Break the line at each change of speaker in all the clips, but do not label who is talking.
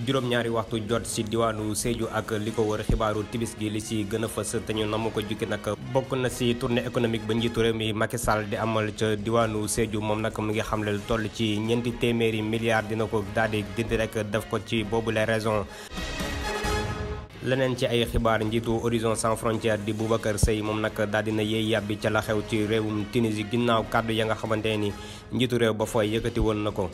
juróom-ñaari waxtu jot si diwaanu Sédhiou ak li ko wër xibaaru tibis gi li si gën a fës te ñu namm ko jukki nag bokk na si tournée économique ba njiitu réew mi Macky Sall di amal ca diwaanu Sédhiou moom nag mu ngi xamle lu toll ci ñeenti téeméeri milliards dina ko daal di dindi rek def ko ci boobu les raisons. leneen ci ay xibaar njiitu Horizon Sans Frontières di Boubacar Seye moom nag daal dina yéey yàbbi ca la xew ci réewum Tunisie ginnaaw kàddu ya nga xamante ni njiitu réew ba fooy yëkkati woon na ko.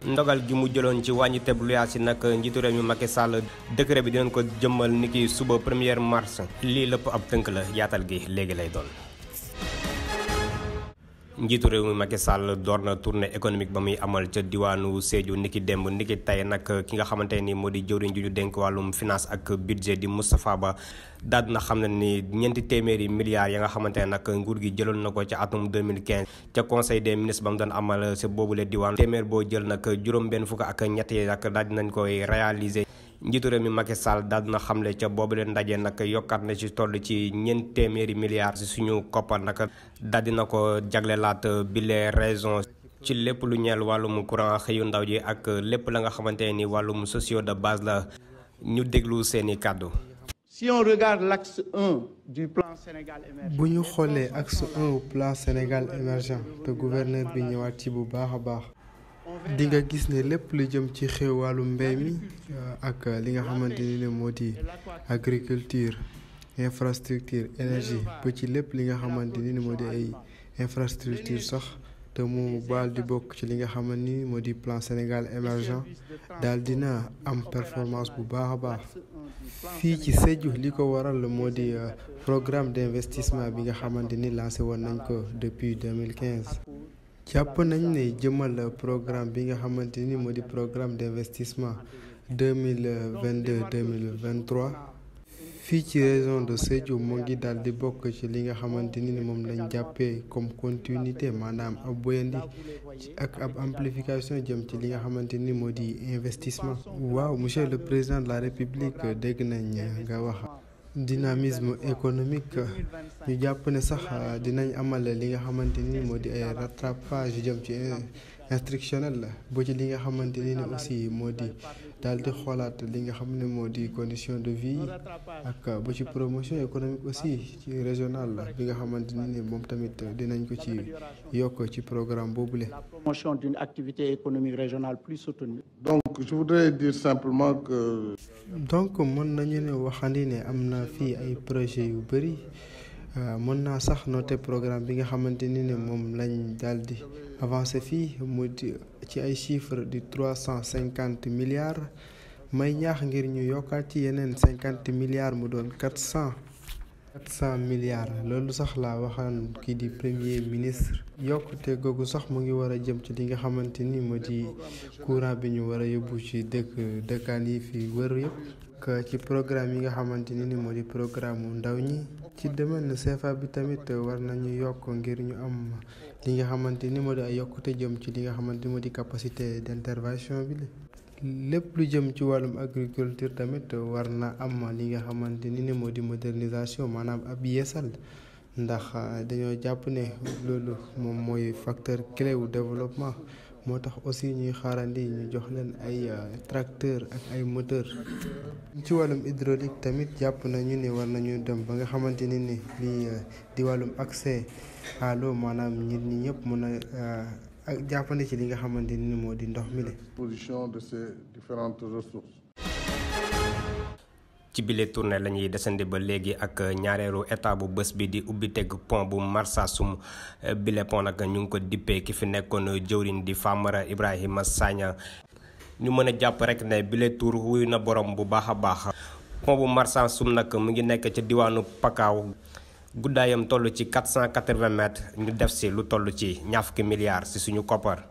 ndogal gi mu jëloon ci wàññi teb luyaas yi nag njiitu réew mi Macky Sall décret bi dinañ ko jëmmal niki suba 1er mars lii lépp ab tënk la yaatal gi léegi lay doon. njiitu réew mi Macky Sall door na tournée économique ba muy amal ca diwaanu Sédhiou niki démb niki tey nag ki nga xamante ni moo di jëwriñ ju ñu dénk wàllum finance ak budget di Moustapha Ba daal na xam ne ni ñeenti téeméeri milliards ya nga xamante ne nag nguur gi jëloon na ko ca atum 2015 ca conseil des ministres ba mu doon amal sa boobule diwaan téeméer boo jël nag juróom-benn fukk ak ñett yi nag daal dinañ koy réaliser. njiitu réew mi Macky Sall daal dina xamle ca boobu leen ndaje nag yokkaat na ci toll ci ñeent téeméeri milliards si suñu koppar nag daal dina ko jaglelaat bi les raisons ci lépp lu ñeel wàllum courant xëyu ndaw ji ak lépp la nga xamante ni wàllum sociaux de base la ñu déglu seeni kàddu.
Si on regarde l'axe 1 du plan Sénégal émergent.
bu ñu xoolee axe 1 plan Sénégal émergent te gouverneur bi ñëwaat ci bu baax a baax. di nga gis ne lépp lu jëm ci xew wàllu mbéy mi ak li nga xamante ni moo di agriculture infrastructure énergie ba ci lépp li nga xamante ni moo di ay infrastructure sax te mu baal di bokk ci li nga xamante ni moo di plan Sénégal émergent daal dina am performance bu baax a baax fii ci Sédhiou li ko waral moo di programme d'investissement bi nga xamante ni lancé woon nañ ko depuis 2015. jàpp nañ ne jëmal programme bi nga xamante ni moo di programme d'investissement 2022-2023 fii ci région de Sédhiou mu ngi daal di bokk ci li nga xamante ni moom lañ jàppee comme continuité maanaam ab boyandi ak ab amplification jëm ci li nga xamante ni moo di investissement. waaw monsieur le président de la république dégg nañ nga wax. dynamisme économique ñu jàpp ne sax dinañ amal li nga xamante ni moo di ay rattrapage jëm ci instructionnel la ba ci li nga xamante ni aussi moo di daal di xoolaat li nga xam ne moo di condition de vie ak ba ci promotion économique aussi ci régional la bi nga xamante ni moom tamit dinañ ko ci yokk ci programme boobule.
La promotion d'une activité économique régionale plus soutenue.
Donc je voudrais dire simplement que.
donc mën nañu ne waxandi ne am na fii ay projets yu bëri mën naa sax noter programme bi nga xamante ni ne moom lañ daal di avancer fii mu di ci ay chiffres di 350 milliards may ñaax ngir ñu yokkaat ci yeneen 50 milliards mu doon 400 milliards loolu sax laa waxaan kii di premier ministre. yokkute googu sax mu ngi war a jëm ci li nga xamante ni moo di courant bi ñu war a yóbbu ci dëkkaan yi fi wër yëpp. ci programme yi nga xamante ni moo di programme mu ndaw ñi ci domaine CFA bi tamit war nañu yokk ngir ñu am li nga xamante ni moo di ay yokkute jëm ci li nga xamante ni moo di capacité d'intervention bi la. lépp lu jëm ci wàllum agriculture tamit war na am li nga xamante ni moo di modernisation maanaam ab yeesal ndax dañoo jàpp ne loolu moom mooy facteur clé wu développement moo tax aussi ñuy xaarandi ñu jox leen ay tracteur ak ay moteur ci wàllum hydraulique tamit jàpp nañu ne war nañu dem ba nga xamante ni lii di wàllum accès à l'eau maanaam nit ñi ñëpp mën a ak jàppande ci li nga xamante ni moo di ndox mi la.
Position de ces différentes ressources.
ci bile tournée la ñuy desandi ba léegi ak ñaareelu état bu bés bi di ubbi teg pont bu Marsassoum bile pont nag ñu ngi ko dippee ki fi nekkoon jëwriñ di Famara Ibrahima Sagna ñu mën a jàpp rek ne bile tour wuyu na borom bu baax a baax. pont bu Marsassoum nag mu ngi nekk ca diwaanu Pakaaw guddaayam toll ci 480 mètres ñu def si lu toll ci ñaar fukki milliards si suñu koppar.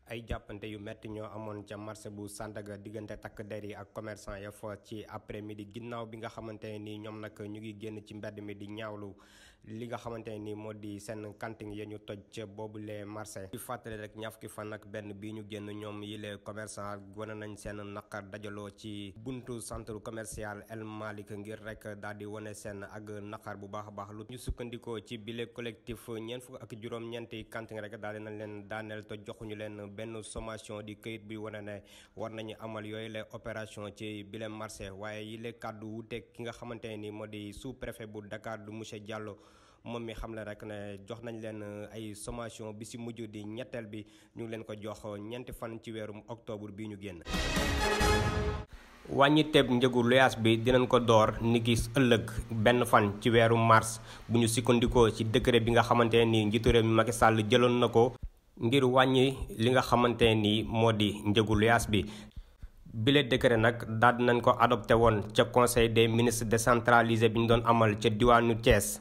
ay jàppante yu metti ñoo amoon ca marché bu Sandaga diggante takk der yi ak commerçant ya fa ci après midi ginnaaw bi nga xamante ne nii ñoom nag ñu ngi génn ci mbedd mi di ñaawlu li nga xamante ne nii moo di seen kanting ya ñu toj ca boobule marché. di fàttali rek ñaar fukki fan ak benn bii ñu génn ñoom yile commerçant wane nañ seen naqar dajaloo ci buntu centre commercial El Malick ngir rek daal di wane seen ak naqar bu baax a baax lu ñu sukkandikoo ci bile collectif ñeent fukk ak juróom-ñeenti kanting rek daal di nañ leen daaneel te joxuñu leen benn sommation di këyit bi wane ne war nañu amal yooyu les opération ci bile marché waaye yi le kàddu wuuteeg ki nga xamante ni moo di sous-préfet bu Dakar du monsieur Diallo moom mi xam le rek ne jox nañ leen ay sommation bi si mujj di ñetteel bi ñu ngi leen ko jox ñeenti fan ci weerum octobre bii ñu génn. wàññi teeb njëgu luyaas bi dinañ ko door ni ki ëllëg benn fan ci weeru mars bu ñu sukkandikoo ci décret bi nga xamante ni njiitu réew mi Macky Sall jëloon na ko ngir wàññi li nga xamante ni moo di njëgu luyaas bi. bile décret nag daal nañ ko adopté woon ca conseil des ministres décentralisé bi ñu doon amal ca diwaanu Thiès.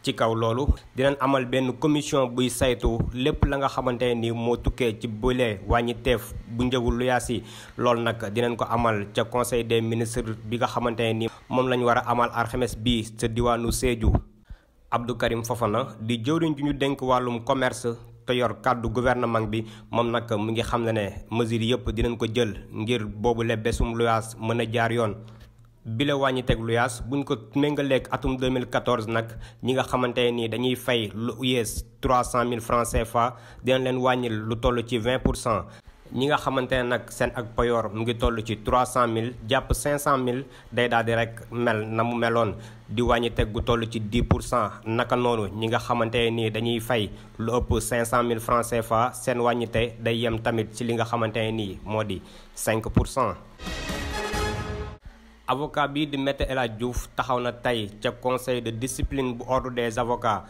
ci kaw loolu dinañ amal benn commission buy saytu lépp la nga xamante ni moo tukkee ci bile wàññi teef bu njëgu luyaas yi loolu nag dinañ ko amal ca conseil des ministres bi nga xamante ni moom lañ war a amal alxames bi ca diwaanu Sédhiou. Abdou Karim Fofana di jëwriñ ju ñu dénk wàllum commerce te yor kàddu gouvernement bi moom nag mu ngi xam ne mesures yëpp dinañ ko jël ngir boobule bésum luyaas mën a jaar yoon. bile wàññi teg luyaas buñ ko méngaleeg atum 2014 nag ñi nga xamante ni dañuy fay lu yées 300 000 francs CFA dinañ leen wàññil lu toll ci 20%. ñi nga xamante ne nag seen ak payoor mu ngi toll ci 300 000 jàpp 500 000 day daal di rek mel na mu meloon di wàññi teg gu toll ci 10%. naka noonu ñi nga xamante ni dañuy fay lu ëpp 500 000 francs CFA seen wàññite day yem tamit ci li nga xamante ni moo di 5%. avocat bi di Maître El Hadji Diouf taxaw na tey ca conseil de discipline bu ordre des avocats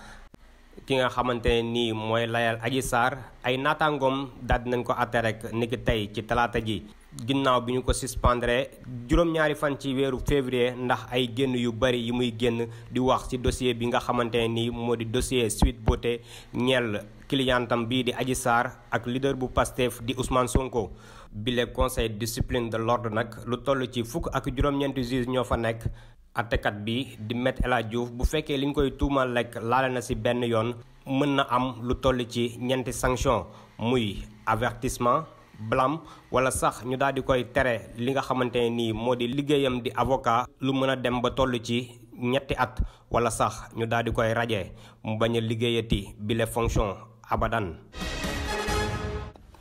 ki nga xamante ne nii mooy layal Adji Sarr ay naataangoom daal dinañ ko àtte rek niki tey ci talaata ji ginnaaw bi ñu ko suspendre juróom-ñaari fan ci weeru février ndax ay génn yu bari yi muy génn di wax ci dossier bi nga xamante ne nii moo di dossier Sweet Beauté ñeel clientam bii di Adji Sarr ak leader bu Pastef di Ousmane Sonko. bile conseil discipline de l'ordre nag lu toll ci fukk ak juróom-ñeenti juge ñoo fa nekk. attekat bi di Maître El Hadji Diouf bu fekkee li ñu koy tuumal rek laale na ci benn yoon mën na am lu toll ci ñeenti sanction muy avertissement blâme wala sax ñu daal di koy tere li nga xamante ne nii moo di liggéeyam di avocat lu mën a dem ba toll ci ñetti at wala sax ñu daal di koy rajee mu bañ a liggéeyati bile fonction abadan.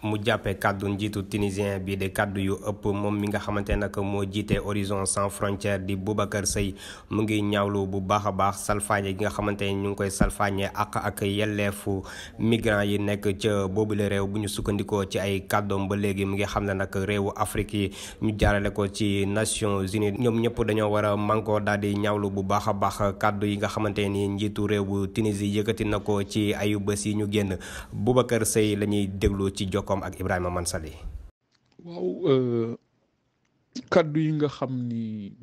mu jàppee kàddu njiitu tunisien bi de kàddu yu ëpp moom mi nga xamante nag moo jiite Horizon Sans Frontières di Boubacar Seye mu ngi ñaawlu bu baax a baax salfaañe gi nga xamante ni ñu ngi koy salfaañe ak yelleefu migrants yi nekk ca boobule réew bu ñu sukkandikoo ci ay kàddoom ba léegi mu ngi xam ne nag réewu Afrique yi ñu jaarale ko ci Nations Unies ñoom ñëpp dañoo war a mànkoo daal di ñaawlu bu baax a baax kàddu yi nga xamante ni njiitu réew bu Tunisie yëkkati na ko ci ayu bés yi ñu génn Boubacar Seye la ñuy déglu ci jokkoom ak Ibrahima Mansali.
waaw kaddu yi nga xam ni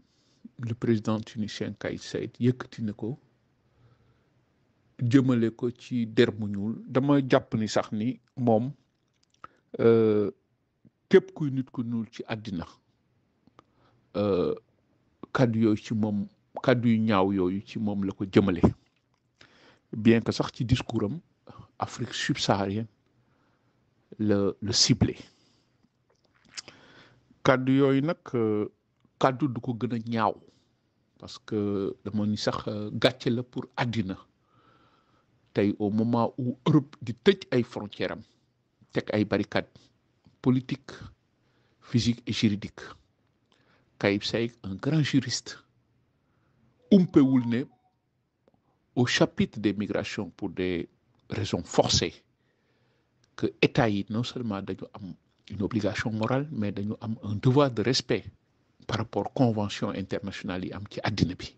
le président tunisien Kais Saied yëkkati na ko jëmale ko ci der mu ñuul dama jàpp ni sax ni moom képp kuy nit ku ñuul ci àddina kaddu yooyu ci moom kaddu yu ñaaw yooyu ci moom la ko jëmale bien que sax ci discours am Afrique subsaharienne le ciblé kaddu yooyu nag kaddu du ko gën a ñaaw parce que dama ni sax gàcce la pour àddina tey au moment où Europe di tëj ay frontières am teg ay barricades politiques physiques et juridiques Kais Saied un grand juriste umpewul ne au chapitre des migrations pour des raisons forcées que État yi non seulement dañu am une obligation morale mais dañu am un devoir de respect par rapport convention internationale yi am ci àddina bi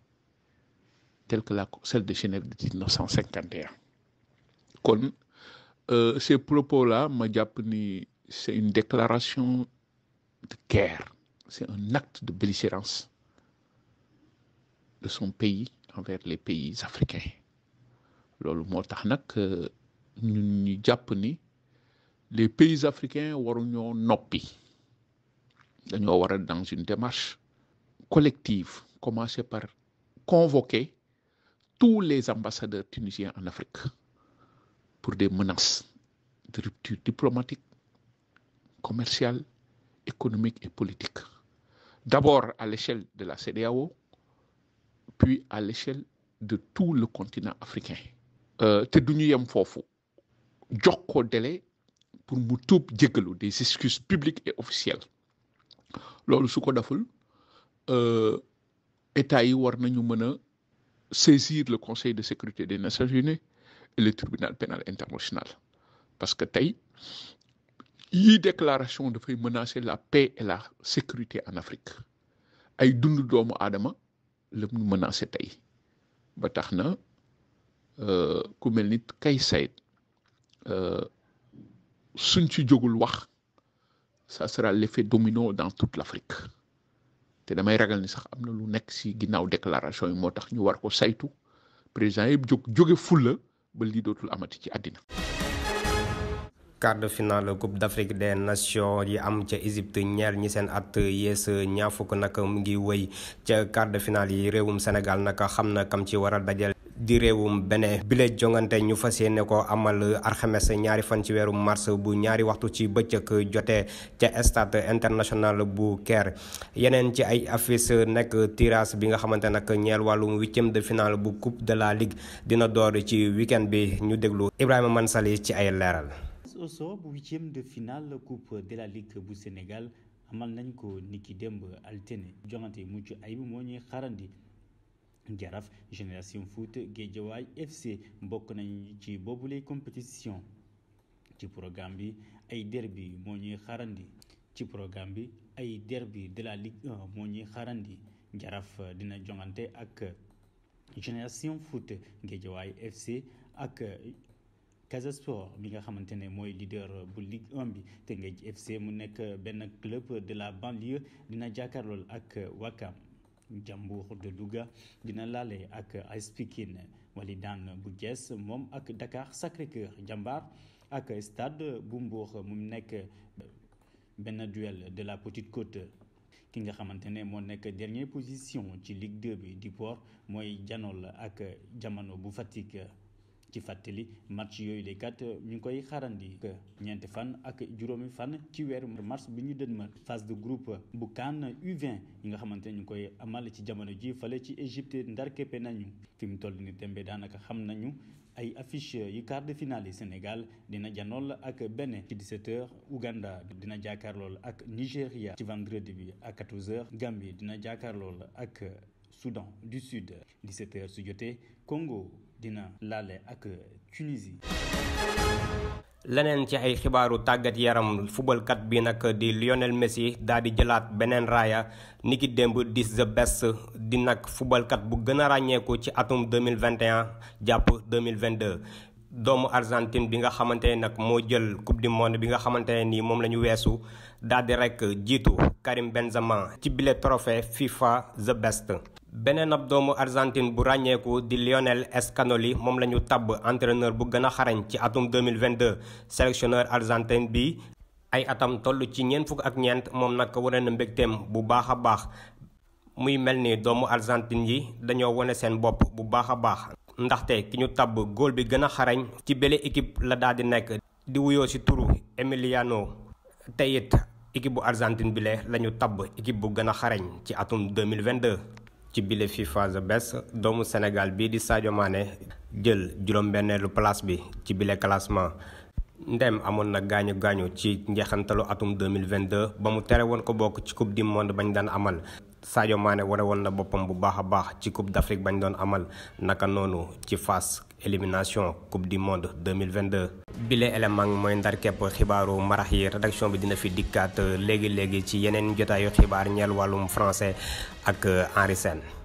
telle que celle de Genève de 1951 kon ces propos-là ma jàpp ni c'est une déclaration de guerre c'est un acte de belligérance de son pays envers les pays africains loolu moo tax nag ñun ñu jàpp ni les pays africains waruñoo noppi dañoo war a dans une démarche collective commencer par convoquer tous les ambassadeurs tunisiens en Afrique pour des menaces de rupture diplomatique, commerciale, économique et politique. D'abord à l'échelle de la CEDEAO, puis à l'échelle de tout le continent africain. te duñu yem foofu jox ko délai pour mu tuub jéggalu des excuses publiques et officielles loolu su ko deful état yi war nañu mën a saisir le Conseil de sécurité des Nations Unies et le tribunal pénal international parce que tey yii déclaration dafay menacer la paix et la sécurité en Afrique ay dund doomu aadama la mu menacer tey ba tax na ku mel ni Kais Saied suñ ci jógul wax ça sera l'effet domino dans toute l'Afrique te damay ragal ni sax am na lu nekk ci ginnaaw déclaration yi moo tax ñu war ko saytu président yëpp jóge fulla ba lii dootul amati ci àddina.
quart de finale Coupe d'Afrique des Nations yi am ca Égypte ñeer ñi seen at yees ñaar fukk nag mu ngi wëy ca quart de finale yi réewum Sénégal nag xam na kam ci war a dajal di réewum Bénin bile jongante ñu fas yéene ko amal alxames ñaari fan ci weeru mars bu ñaari waxtu ci bëccëg jotee ca stade international bu Caire yeneen ci ay affiche nekk tirage bi nga xamante nag ñeel wàllum 8e de finale bu Coupe de la Ligue dina door ci week-end bi ñu déglu Ibrahima Mansali ci ay leeral.
au sort bu 8e de finale Coupe de la Ligue bu Sénégal amal nañ ko niki démb altine jongante mucc ayib moo ñuy xarandi Jaraaf Génération Foot Guédiawaye FC bokk nañ ci boobule compétition ci programme bi ay derby moo ñuy xarandi de la Ligue 1 moo ñuy xarandi Jaraaf dina jongante ak Génération Foot Guédiawaye FC ak Casa Sport bi nga xamante ne mooy leader bu Ligue 1 bi Teungueth FC mu nekk benn club de la banlieue dina jàkkaarlool ak Wakam Jambour de Louga dina laale ak AS Pikine Walidane bu Thiès moom ak Dakar Sacré-Cœur Jambar ak Stade bu Mbour mu nekk benn duel de la Petite Côte ki nga xamante ne moo nekk dernière position ci Ligue 2 bi di Port mooy janool ak Jamono bu Fatick ci fàttali match yooyu les kat ñu ngi koy xarandi ñeenti fan ak juróomi fan ci weeru mars bi ñu dënmal phase de groupe bu CAN U20 yi nga xamante ne ñu koy amal ci jamono ji fale ci Égypte ndar képpe nañu fi mu toll ni tembe daanaka xam nañu ay affiche yi quart de finale yi Sénégal dina janool ak Bénin ci 17h Ouganda dina jàkkaarlool ak Nigéria ci vendredi bi à 14h Gambie dina jàkkaarlool ak Soudan du Sud 17h su jotee Congo dina laale ak Tunisie.
leneen ci ay xibaaru tàggat yaram footballkat bi nag di Lionel Messi daal di jëlaat beneen raaya niki démb di the best di nag footballkat bu gën a ràññeeku ci atum 2021 jàpp 2022. doomu Argentine bi nga xamante ne nag moo jël coupe du monde bi nga xamante ne nii moom la ñu weesu daal di rek jiitu Karim Benzema ci bile trophée FIFA the best. beneen ab doomu Argentine bu ràññeeku di Lionel Scaloni moom la ñu tabb entraîneur bu gën a xarañ ci atum 2022 sélectionneur argentin bi ay atam toll ci ñeent fukk ak ñeent moom nag wane na mbégteem bu baax a baax muy mel ni doomu Argentine yi dañoo wane seen bopp bu baax a baax ndaxte ki ñu tabb góol bi gën a xarañ ci bele équipe la daal di nekk di wuyoo ci turu Emiliano te it équipe bu Argentine bi la ñu tabb équipe bu gën a xarañ ci atum 2022. ci bile FIFA the best doomu Sénégal bii di Sadio Mané jël juróom-benneelu place bi ci bile classement ndem amoon na gaañu ci njeexantalu atum 2022 ba mu tere woon ko bokk ci coupe du monde bañ daan amal Sadio Mané wane woon na boppam bu baax a baax ci coupe d'Afrique bañ doon amal naka noonu ci phase élimination coupe du monde 2022. bile élément mooy ndar képp xibaaru marax yi rédaction bi dina fi dikkaat léegi ci yeneen jotaayu xibaar ñeel wàllum français ak Henri Sène